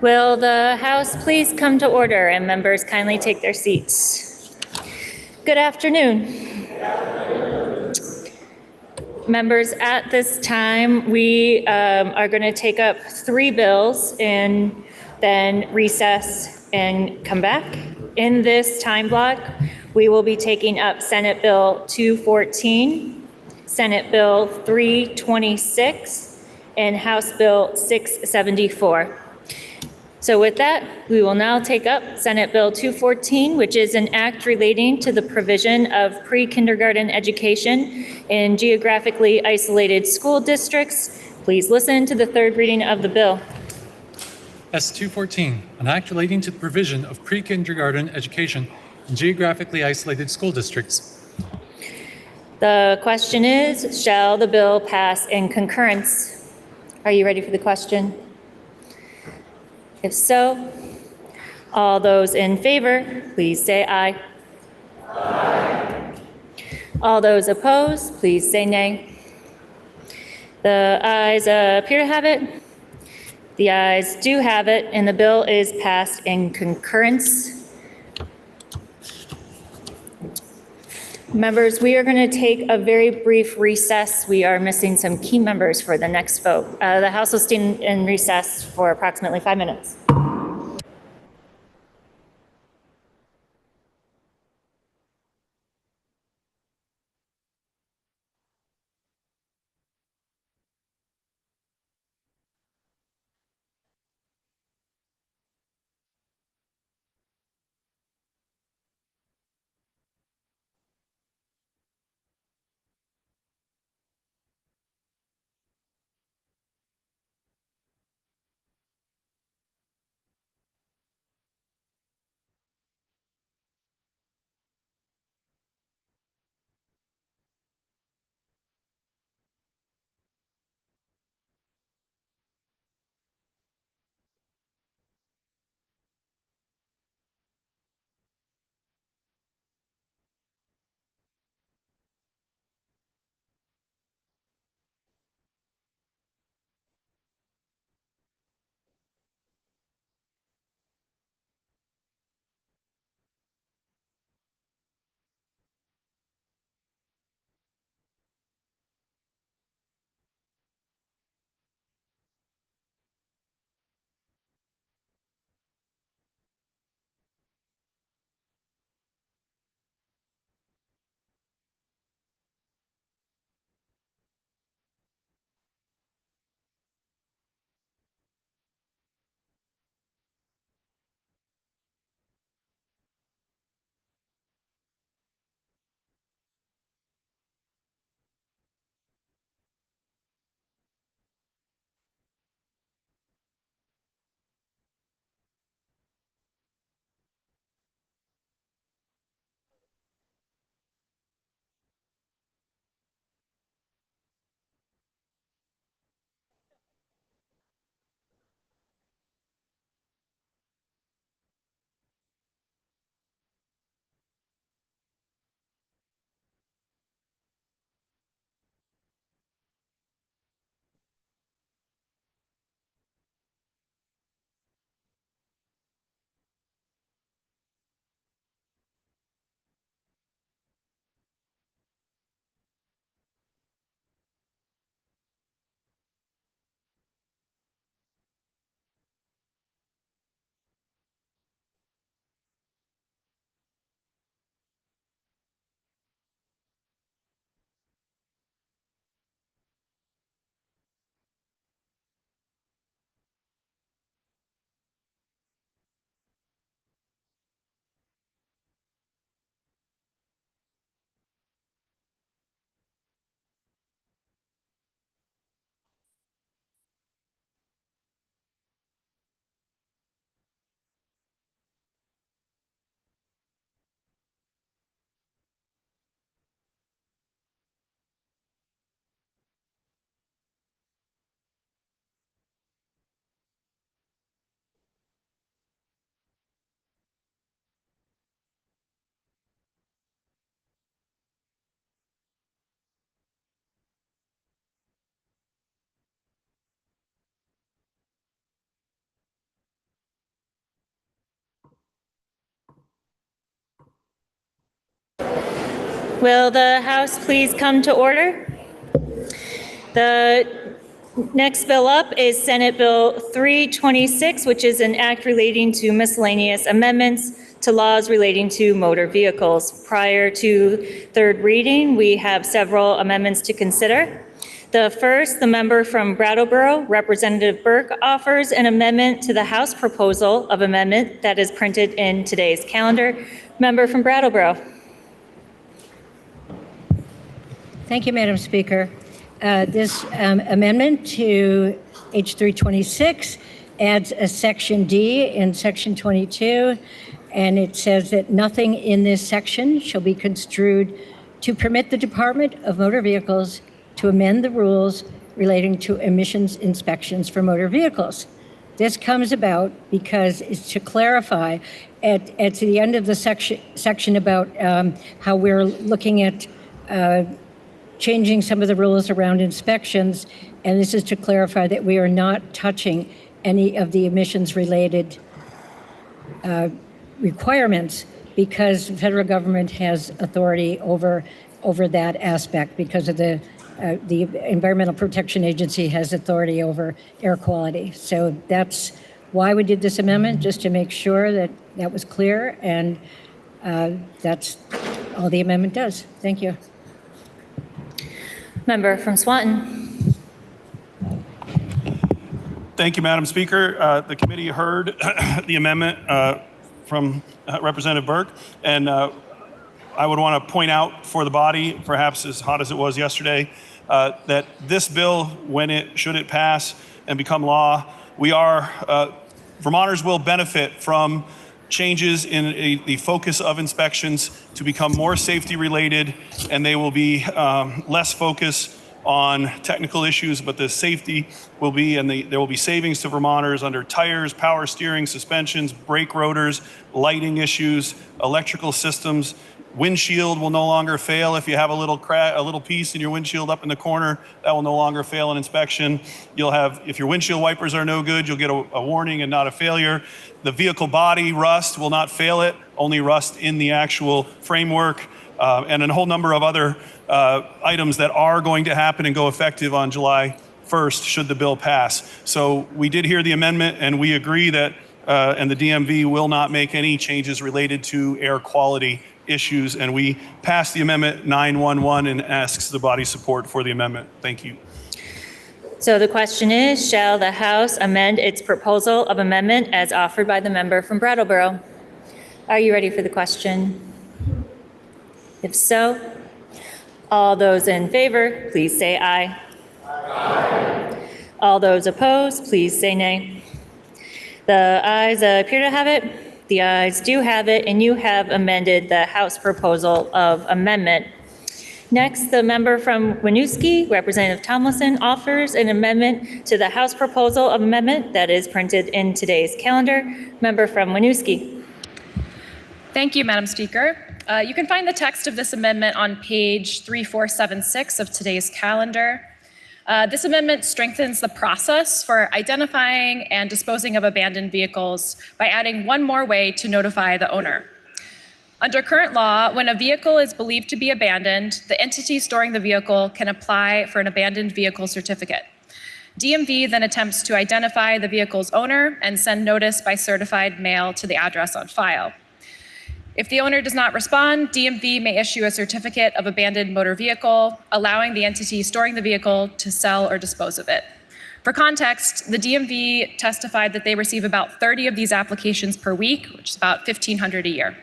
Will the House please come to order and members kindly take their seats? Good afternoon. Members, at this time, we are going to take up 3 bills and then recess and come back. In this time block, we will be taking up Senate Bill 214, Senate Bill 326, and House Bill 674. So with that, we will now take up Senate Bill 214, which is an act relating to the provision of pre-kindergarten education in geographically isolated school districts. Please listen to the third reading of the bill. S. 214, an act relating to the provision of pre-kindergarten education in geographically isolated school districts. The question is, shall the bill pass in concurrence? Are you ready for the question? If so, all those in favor, please say aye. Aye. All those opposed, please say nay. The ayes appear to have it. The ayes do have it, and the bill is passed in concurrence. Members, we are going to take a very brief recess. We are missing some key members for the next vote. The House will stand in recess for approximately 5 minutes. Will the House please come to order? The next bill up is Senate Bill 326, which is an act relating to miscellaneous amendments to laws relating to motor vehicles. Prior to third reading, we have several amendments to consider. The first, the member from Brattleboro, Representative Burke, offers an amendment to the House proposal of amendment that is printed in today's calendar. Member from Brattleboro. Thank you, Madam Speaker. This amendment to H326 adds a Section D in Section 22, and it says that nothing in this section shall be construed to permit the Department of Motor Vehicles to amend the rules relating to emissions inspections for motor vehicles. This comes about because it's to clarify at the end of the section about how we're looking at changing some of the rules around inspections, and this is to clarify that we are not touching any of the emissions-related requirements because the federal government has authority over that aspect because of the Environmental Protection Agency has authority over air quality. So that's why we did this amendment, just to make sure that that was clear, and that's all the amendment does. Thank you. Member from Swanton. Thank you, Madam Speaker. The committee heard the amendment from Representative Burke, and I would want to point out for the body, perhaps as hot as it was yesterday, that this bill, should it pass and become law, Vermonters will benefit from changes in the focus of inspections to become more safety related, and they will be less focused on technical issues, but the safety will be, and there will be savings to Vermonters under tires, power steering, suspensions, brake rotors, lighting issues, electrical systems. Windshield will no longer fail if you have a little piece in your windshield up in the corner. That will no longer fail an inspection. You'll have, if your windshield wipers are no good, you'll get a warning and not a failure. The vehicle body rust will not fail it, only rust in the actual framework, and a whole number of other items that are going to happen and go effective on July 1st should the bill pass. So we did hear the amendment, and we agree that, and the DMV will not make any changes related to air quality issues, and we passed the amendment 911 and asks the body support for the amendment. Thank you. So the question is, shall the House amend its proposal of amendment as offered by the member from Brattleboro? Are you ready for the question? If so, all those in favor, please say aye. Aye. All those opposed, please say nay. The ayes appear to have it. The ayes do have it, and you have amended the House proposal of amendment. Next, the member from Winooski, Representative Tomlinson, offers an amendment to the House proposal of amendment that is printed in today's calendar. Member from Winooski. Thank you, Madam Speaker. You can find the text of this amendment on page 3476 of today's calendar. This amendment strengthens the process for identifying and disposing of abandoned vehicles by adding one more way to notify the owner. Under current law, when a vehicle is believed to be abandoned, the entity storing the vehicle can apply for an abandoned vehicle certificate. DMV then attempts to identify the vehicle's owner and send notice by certified mail to the address on file. If the owner does not respond, DMV may issue a certificate of abandoned motor vehicle, allowing the entity storing the vehicle to sell or dispose of it. For context, the DMV testified that they receive about 30 of these applications per week, which is about 1,500 a year.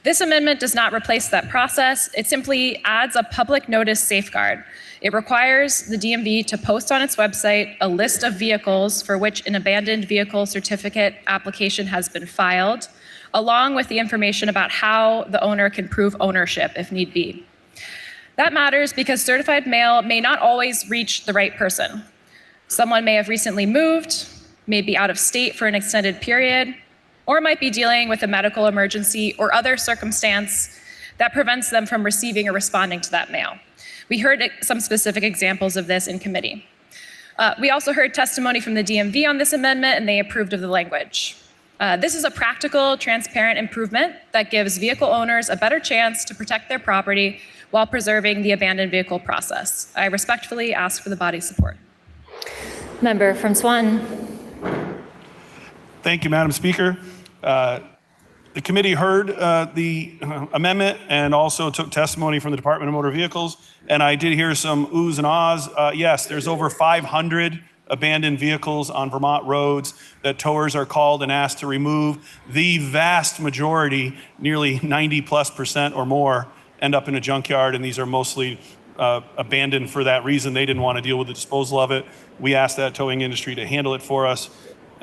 This amendment does not replace that process. It simply adds a public notice safeguard. It requires the DMV to post on its website a list of vehicles for which an abandoned vehicle certificate application has been filed, along with the information about how the owner can prove ownership if need be. That matters because certified mail may not always reach the right person. Someone may have recently moved, may be out of state for an extended period, or might be dealing with a medical emergency or other circumstance that prevents them from receiving or responding to that mail. We heard some specific examples of this in committee. We also heard testimony from the DMV on this amendment, and they approved of the language. This is a practical, transparent improvement that gives vehicle owners a better chance to protect their property while preserving the abandoned vehicle process. I respectfully ask for the body's support. Member from Swanton. Thank you, Madam Speaker. The committee heard the amendment and also took testimony from the Department of Motor Vehicles, and I did hear some oohs and ahs. Yes, there's over 500 abandoned vehicles on Vermont roads that towers are called and asked to remove. The vast majority, nearly 90+% or more, end up in a junkyard, and these are mostly abandoned for that reason. They didn't want to deal with the disposal of it. We asked that towing industry to handle it for us,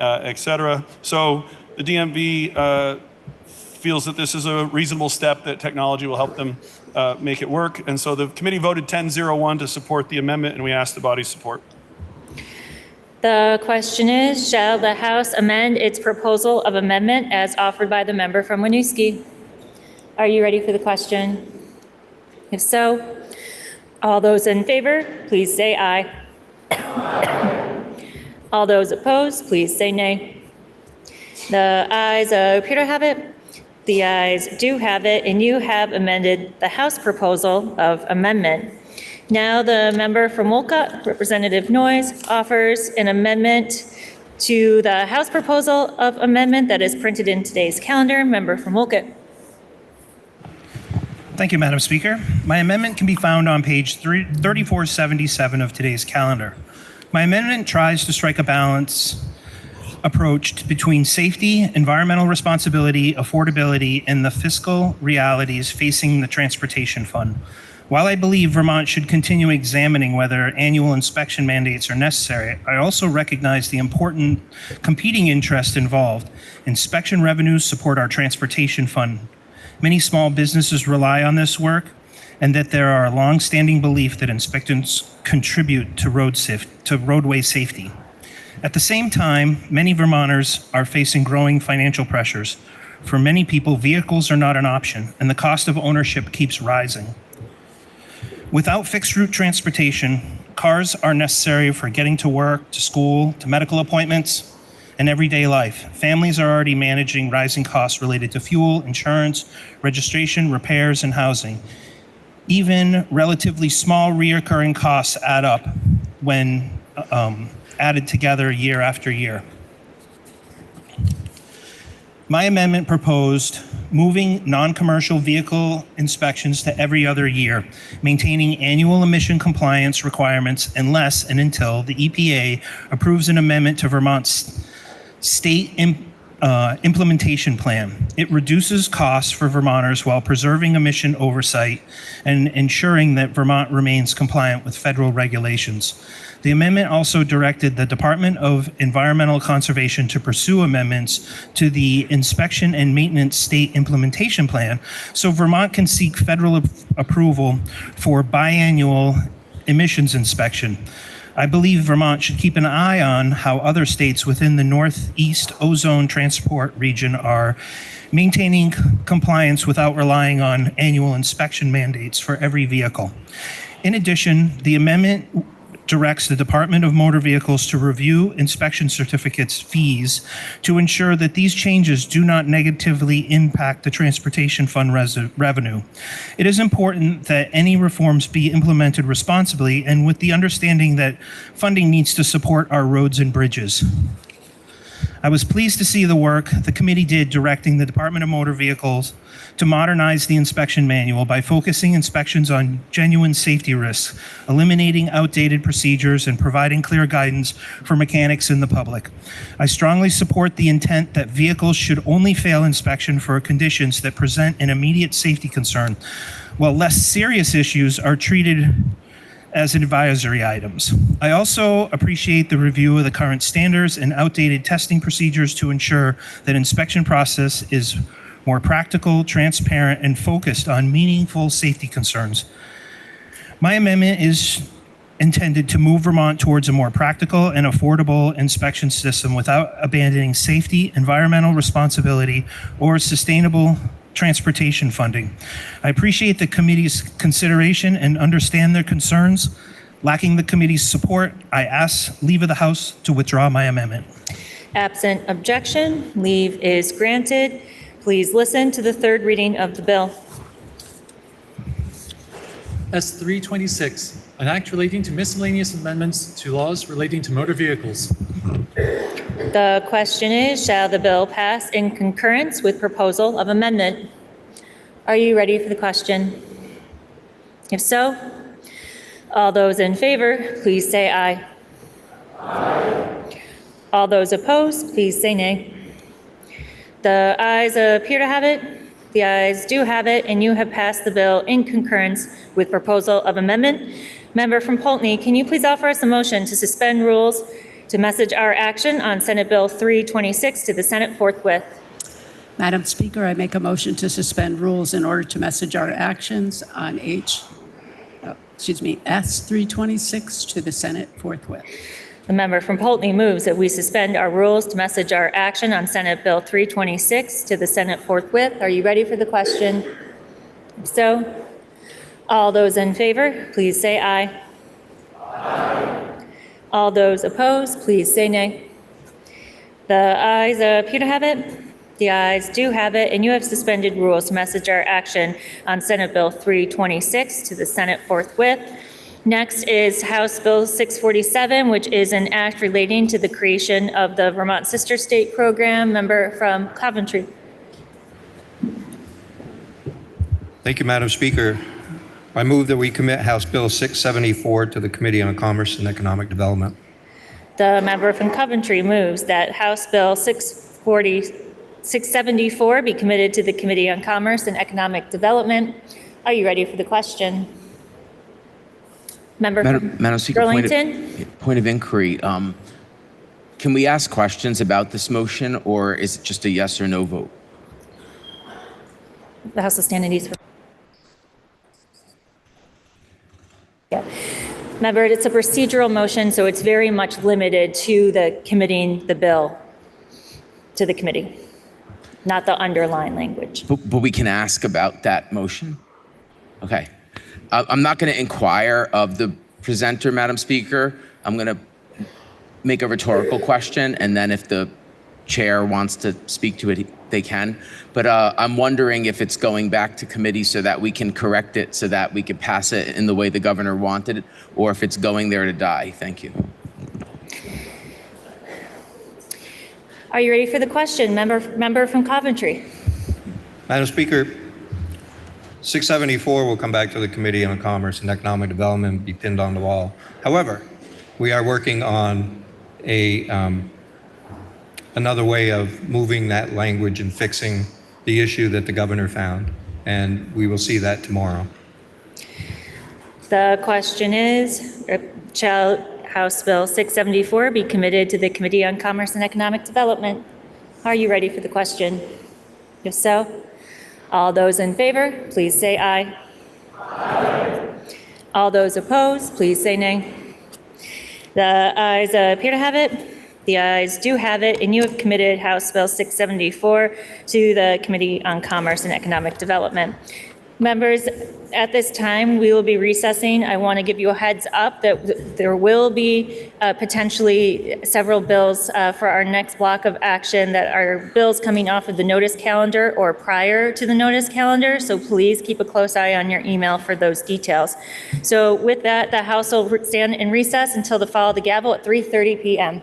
et cetera. So the DMV feels that this is a reasonable step, that technology will help them make it work. And so the committee voted 10-0-1 to support the amendment, and we ask the body's support. The question is, shall the House amend its proposal of amendment as offered by the member from Winooski? Are you ready for the question? If so, all those in favor, please say aye. All those opposed, please say nay. The ayes appear to have it. The ayes do have it, and you have amended the House proposal of amendment. Now the member from Wolcott, Representative Noyes, offers an amendment to the House proposal of amendment that is printed in today's calendar. Member from Wolcott. Thank you, Madam Speaker. My amendment can be found on page 3477 of today's calendar. My amendment tries to strike a balance approach between safety, environmental responsibility, affordability, and the fiscal realities facing the transportation fund. While I believe Vermont should continue examining whether annual inspection mandates are necessary, I also recognize the important competing interest involved. Inspection revenues support our transportation fund. Many small businesses rely on this work, and that there are a long-standing belief that inspections contribute to roadway safety. At the same time, many Vermonters are facing growing financial pressures. For many people, vehicles are not an option, and the cost of ownership keeps rising. Without fixed route transportation, cars are necessary for getting to work, to school, to medical appointments, and everyday life. Families are already managing rising costs related to fuel, insurance, registration, repairs, and housing. Even relatively small recurring costs add up when added together year after year. My amendment proposed moving non-commercial vehicle inspections to every other year, maintaining annual emission compliance requirements unless and until the EPA approves an amendment to Vermont's state implementation plan. It reduces costs for Vermonters while preserving emission oversight and ensuring that Vermont remains compliant with federal regulations. The amendment also directed the Department of Environmental Conservation to pursue amendments to the Inspection and Maintenance State Implementation Plan so Vermont can seek federal approval for biannual emissions inspection. I believe Vermont should keep an eye on how other states within the Northeast Ozone Transport region are maintaining compliance without relying on annual inspection mandates for every vehicle. In addition, the amendment directs the Department of Motor Vehicles to review inspection certificates fees to ensure that these changes do not negatively impact the transportation fund revenue. It is important that any reforms be implemented responsibly and with the understanding that funding needs to support our roads and bridges. I was pleased to see the work the committee did directing the Department of Motor Vehicles to modernize the inspection manual by focusing inspections on genuine safety risks, eliminating outdated procedures, and providing clear guidance for mechanics and the public. I strongly support the intent that vehicles should only fail inspection for conditions that present an immediate safety concern, while less serious issues are treated as advisory items. I also appreciate the review of the current standards and outdated testing procedures to ensure that inspection process is more practical, transparent, and focused on meaningful safety concerns. My amendment is intended to move Vermont towards a more practical and affordable inspection system without abandoning safety, environmental responsibility, or sustainable transportation funding. I appreciate the committee's consideration and understand their concerns. Lacking the committee's support, I ask leave of the House to withdraw my amendment. Absent objection, leave is granted. Please listen to the third reading of the bill. S 326, an act relating to miscellaneous amendments to laws relating to motor vehicles. The question is, shall the bill pass in concurrence with proposal of amendment? Are you ready for the question? If so, all those in favor, please say aye. All those opposed, please say nay. The ayes appear to have it. The ayes do have it, and you have passed the bill in concurrence with proposal of amendment. Member from Poultney, can you please offer us a motion to suspend rules to message our action on Senate Bill 326 to the Senate forthwith? Madam Speaker, I make a motion to suspend rules in order to message our actions on S326 to the Senate forthwith. The member from Poultney moves that we suspend our rules to message our action on Senate Bill 326 to the Senate forthwith. Are you ready for the question? If so, all those in favor, please say aye. All those opposed, please say nay. The ayes appear to have it. The ayes do have it, and you have suspended rules to message our action on Senate Bill 326 to the Senate forthwith. Next is House Bill 647, which is an act relating to the creation of the Vermont Sister State Program. Member from Coventry. Thank you, Madam Speaker. I move that we commit House Bill 674 to the Committee on Commerce and Economic Development. The member from Coventry moves that House Bill 674 be committed to the Committee on Commerce and Economic Development. Are you ready for the question? Member from Madam Speaker, Burlington. point of inquiry. Can we ask questions about this motion, or is it just a yes or no vote? The House will stand at ease. Yeah. Remember, it's a procedural motion, so it's very much limited to the committing the bill to the committee, not the underlying language. But we can ask about that motion? Okay. I'm not going to inquire of the presenter, Madam Speaker. I'm going to make a rhetorical question, and then if the chair wants to speak to it, they can. But I'm wondering if it's going back to committee so that we can correct it, so that we can pass it in the way the governor wanted it, or if it's going there to die. Thank you. Are you ready for the question? Member from Coventry. Madam Speaker, 674 will come back to the Committee on Commerce and Economic Development and be pinned on the wall. However, we are working on another way of moving that language and fixing the issue that the governor found, and we will see that tomorrow. The question is, shall House Bill 674 be committed to the Committee on Commerce and Economic Development? Are you ready for the question? If so, all those in favor, please say aye. All those opposed, please say nay. The ayes appear to have it. The ayes do have it, and you have committed House Bill 674 to the Committee on Commerce and Economic Development. Members, at this time, we will be recessing. I want to give you a heads up that there will be potentially several bills for our next block of action that are bills coming off of the notice calendar or prior to the notice calendar. So please keep a close eye on your email for those details. So with that, the House will stand in recess until the fall of the gavel at 3:30 p.m.